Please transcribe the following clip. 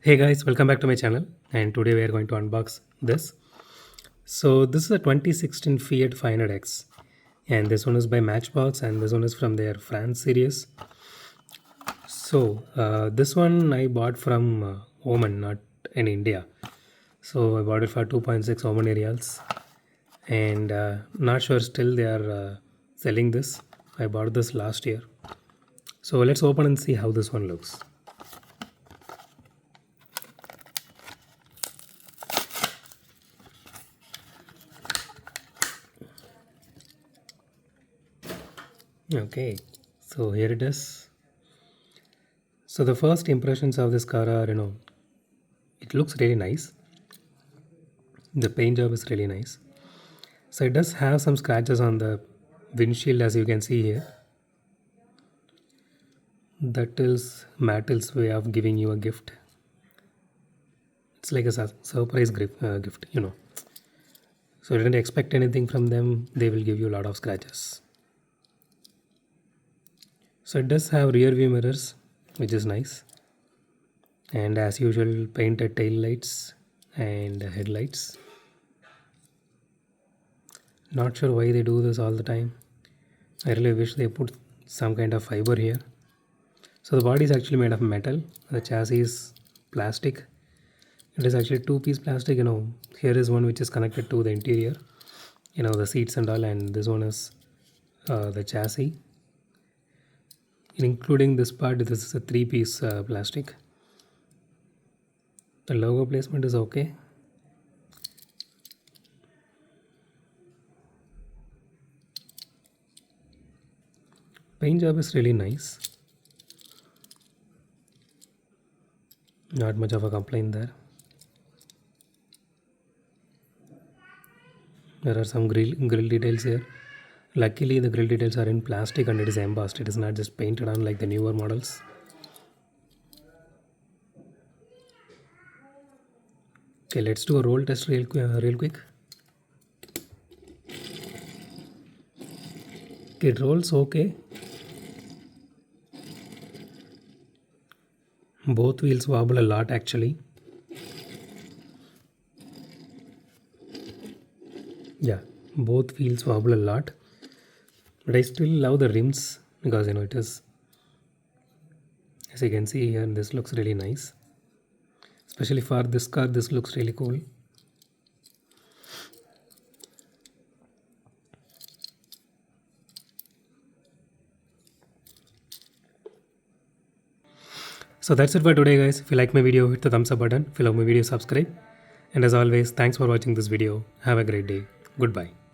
Hey guys, welcome back to my channel, and today we are going to unbox this. So this is a 2016 Fiat 500X, and this one is by Matchbox, and this one is from their France series. So this one I bought from Oman, not in India. So I bought it for 2.6 Oman reals, and not sure still they are selling this. I bought this last year. So let's open and see how this one looks. Okay, so here it is. So the first impressions of this car are, it looks really nice. The paint job is really nice. So it does have some scratches on the windshield, as you can see here. That is Mattel's way of giving you a gift. It's like a surprise gift. So you didn't expect anything from them, they will give you a lot of scratches. So it does have rear view mirrors, which is nice. And as usual, painted tail lights and headlights. Not sure why they do this all the time. I really wish they put some kind of fiber here. So the body is actually made of metal. The chassis is plastic. It is actually two-piece plastic. Here is one which is connected to the interior. The seats and all, and this one is the chassis. Including this part, this is a three-piece plastic. The logo placement is okay. Paint job is really nice. Not much of a complaint there. There are some grill details here. Luckily, the grill details are in plastic and it is embossed. It is not just painted on like the newer models. Okay, let's do a roll test real quick. Okay, it rolls okay. Both wheels wobble a lot actually. Yeah, both wheels wobble a lot. But I still love the rims because it is, as you can see here, this looks really nice. Especially for this car, this looks really cool. So that's it for today guys. If you like my video, hit the thumbs up button. If you love my video, subscribe. And as always, thanks for watching this video. Have a great day. Goodbye.